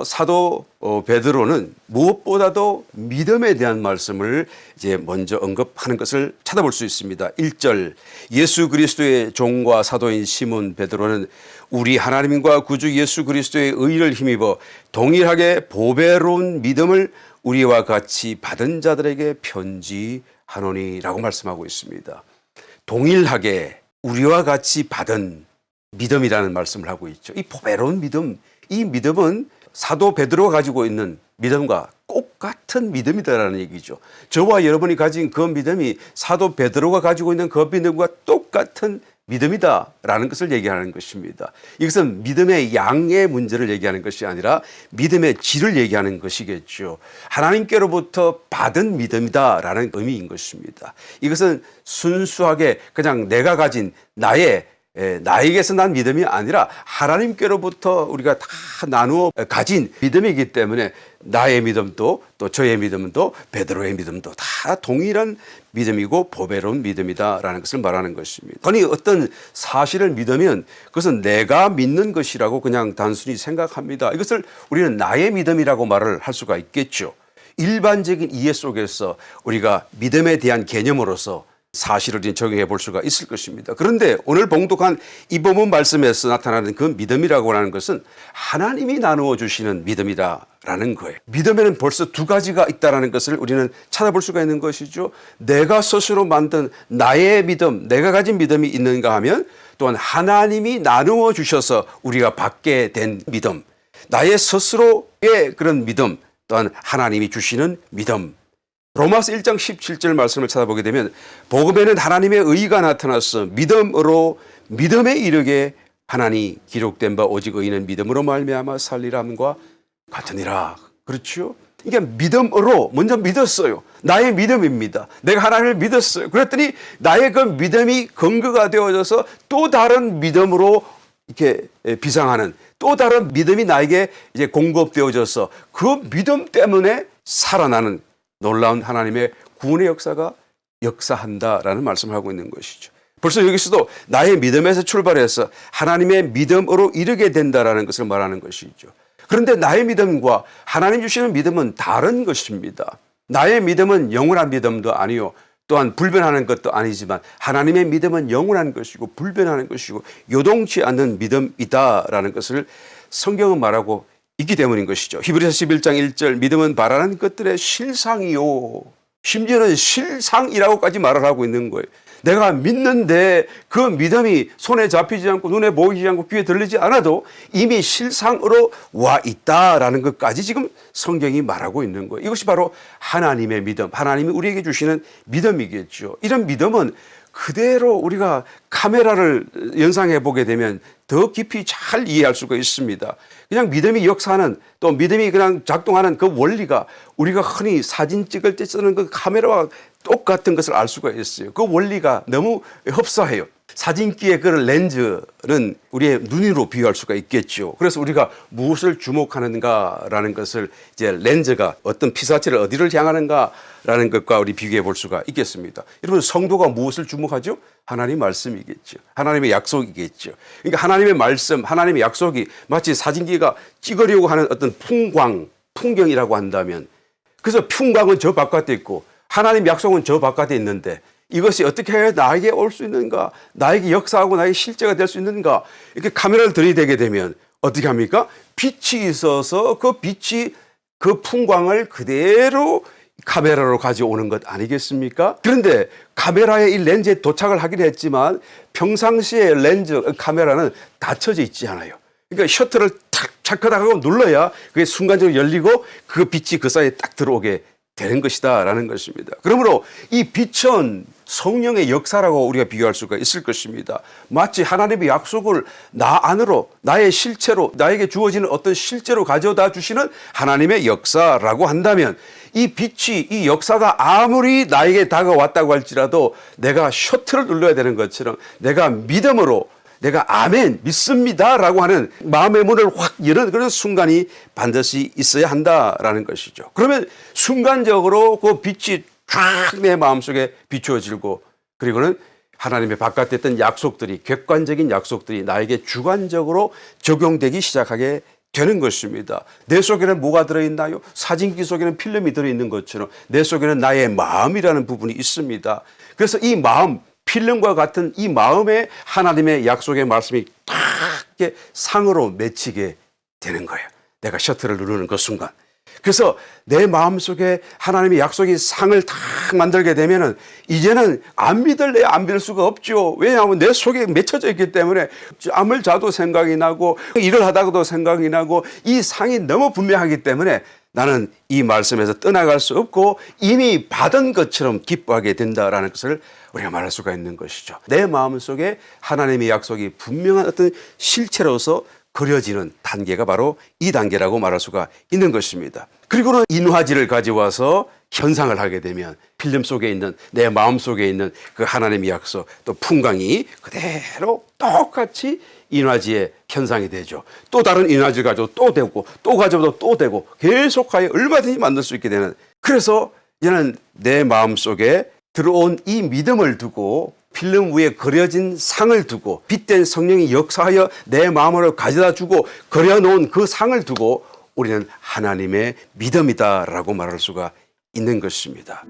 사도 베드로는 무엇보다도 믿음에 대한 말씀을 이제 먼저 언급하는 것을 찾아볼 수 있습니다. 1절 예수 그리스도의 종과 사도인 시몬 베드로는 우리 하나님과 구주 예수 그리스도의 의를 힘입어 동일하게 보배로운 믿음을 우리와 같이 받은 자들에게 편지하노니라고 말씀하고 있습니다. 동일하게 우리와 같이 받은 믿음이라는 말씀을 하고 있죠. 이 보배로운 믿음, 이 믿음은 사도 베드로가 가지고 있는 믿음과 똑같은 믿음이다라는 얘기죠. 저와 여러분이 가진 그 믿음이 사도 베드로가 가지고 있는 그 믿음과 똑같은 믿음이다라는 것을 얘기하는 것입니다. 이것은 믿음의 양의 문제를 얘기하는 것이 아니라 믿음의 질을 얘기하는 것이겠죠. 하나님께로부터 받은 믿음이다라는 의미인 것입니다. 이것은 순수하게 그냥 내가 가진 나에게서 난 믿음이 아니라 하나님께로부터 우리가 다 나누어 가진 믿음이기 때문에 나의 믿음도 또 저의 믿음도 베드로의 믿음도 다 동일한 믿음이고 보배로운 믿음이다라는 것을 말하는 것입니다. 아니 어떤 사실을 믿으면 그것은 내가 믿는 것이라고 그냥 단순히 생각합니다. 이것을 우리는 나의 믿음이라고 말을 할 수가 있겠죠. 일반적인 이해 속에서 우리가 믿음에 대한 개념으로서 사실을 적용해 볼 수가 있을 것입니다. 그런데 오늘 봉독한 이 본문 말씀에서 나타나는 그 믿음이라고 하는 것은 하나님이 나누어 주시는 믿음이라는 거예요. 믿음에는 벌써 두 가지가 있다는 것을 우리는 찾아볼 수가 있는 것이죠. 내가 스스로 만든 나의 믿음, 내가 가진 믿음이 있는가 하면 또한 하나님이 나누어 주셔서 우리가 받게 된 믿음, 나의 스스로의 그런 믿음, 또한 하나님이 주시는 믿음. 로마서 1장 17절 말씀을 찾아보게 되면 복음에는 하나님의 의가 나타나서 믿음으로 믿음에 이르게 하나니 기록된 바 오직 의인은 믿음으로 말미암아 살리라 함과 같으니라. 그렇죠? 이게 믿음으로 먼저 믿었어요. 나의 믿음입니다. 내가 하나님을 믿었어요. 그랬더니 나의 그 믿음이 근거가 되어져서 또 다른 믿음으로 이렇게 비상하는 또 다른 믿음이 나에게 이제 공급되어져서 그 믿음 때문에 살아나는 놀라운 하나님의 구원의 역사가 역사한다라는 말씀을 하고 있는 것이죠. 벌써 여기서도 나의 믿음에서 출발해서 하나님의 믿음으로 이르게 된다라는 것을 말하는 것이죠. 그런데 나의 믿음과 하나님 주시는 믿음은 다른 것입니다. 나의 믿음은 영원한 믿음도 아니요 또한 불변하는 것도 아니지만 하나님의 믿음은 영원한 것이고 불변하는 것이고 요동치 않는 믿음이다라는 것을 성경은 말하고 있기 때문인 것이죠. 히브리서 11장 1절 믿음은 바라는 것들의 실상이요. 심지어는 실상이라고까지 말을 하고 있는 거예요. 내가 믿는데 그 믿음이 손에 잡히지 않고 눈에 보이지 않고 귀에 들리지 않아도 이미 실상으로 와 있다라는 것까지 지금 성경이 말하고 있는 거예요. 이것이 바로 하나님의 믿음, 하나님이 우리에게 주시는 믿음이겠죠. 이런 믿음은 그대로 우리가 카메라를 연상해 보게 되면 더 깊이 잘 이해할 수가 있습니다. 그냥 믿음이 역사하는 또 믿음이 그냥 작동하는 그 원리가 우리가 흔히 사진 찍을 때 쓰는 그 카메라와 똑같은 것을 알 수가 있어요. 그 원리가 너무 흡사해요. 사진기의 그 렌즈는 우리의 눈으로 비유할 수가 있겠죠. 그래서 우리가 무엇을 주목하는가라는 것을 이제 렌즈가 어떤 피사체를 어디를 향하는가라는 것과 우리 비교해 볼 수가 있겠습니다. 여러분 성도가 무엇을 주목하죠? 하나님의 말씀이겠죠. 하나님의 약속이겠죠. 그러니까 하나님의 말씀, 하나님의 약속이 마치 사진기가 찍으려고 하는 어떤 풍경이라고 한다면 그래서 풍광은 저 바깥에 있고 하나님의 약속은 저 바깥에 있는데 이것이 어떻게 해야 나에게 올 수 있는가? 나에게 역사하고 나에게 실제가 될 수 있는가? 이렇게 카메라를 들이대게 되면 어떻게 합니까? 빛이 있어서 그 빛이 그 풍광을 그대로 카메라로 가져오는 것 아니겠습니까? 그런데 카메라의 이 렌즈에 도착을 하긴 했지만 평상시에 렌즈, 카메라는 닫혀져 있지 않아요. 그러니까 셔터를 탁 착하다고 눌러야 그게 순간적으로 열리고 그 빛이 그 사이에 딱 들어오게 되는 것이다라는 것입니다. 그러므로 이 빛은 성령의 역사라고 우리가 비교할 수가 있을 것입니다. 마치 하나님의 약속을 나 안으로 나의 실체로 나에게 주어지는 어떤 실제로 가져다 주시는 하나님의 역사라고 한다면 이 빛이 이 역사가 아무리 나에게 다가왔다고 할지라도 내가 셔터를 눌러야 되는 것처럼 내가 믿음으로 내가 아멘 믿습니다라고 하는 마음의 문을 확 여는 그런 순간이 반드시 있어야 한다라는 것이죠. 그러면 순간적으로 그 빛이 쫙 내 마음속에 비추어지고 그리고는 하나님의 바깥에 있던 약속들이 객관적인 약속들이 나에게 주관적으로 적용되기 시작하게 되는 것입니다. 내 속에는 뭐가 들어있나요? 사진기 속에는 필름이 들어있는 것처럼 내 속에는 나의 마음이라는 부분이 있습니다. 그래서 이 마음, 필름과 같은 이 마음에 하나님의 약속의 말씀이 딱 이렇게 상으로 맺히게 되는 거예요. 내가 셔터를 누르는 그 순간. 그래서 내 마음속에 하나님의 약속이 상을 딱 만들게 되면은 이제는 안 믿을래 안 믿을 수가 없죠. 왜냐하면 내 속에 맺혀져 있기 때문에 잠을 자도 생각이 나고 일을 하다가도 생각이 나고 이 상이 너무 분명하기 때문에 나는 이 말씀에서 떠나갈 수 없고 이미 받은 것처럼 기뻐하게 된다라는 것을 우리가 말할 수가 있는 것이죠. 내 마음속에 하나님의 약속이 분명한 어떤 실체로서 그려지는 단계가 바로 이 단계라고 말할 수가 있는 것입니다. 그리고는 인화지를 가져와서 현상을 하게 되면 필름 속에 있는 내 마음 속에 있는 그 하나님의 약속 또 풍광이 그대로 똑같이 인화지에 현상이 되죠. 또 다른 인화지를 가져도 또 되고 또 가져도 또 되고 계속하여 얼마든지 만들 수 있게 되는, 그래서 이제는 내 마음 속에 들어온 이 믿음을 두고 필름 위에 그려진 상을 두고 빛된 성령이 역사하여 내 마음으로 가져다 주고 그려놓은 그 상을 두고 우리는 하나님의 믿음이다라고 말할 수가 있는 것입니다.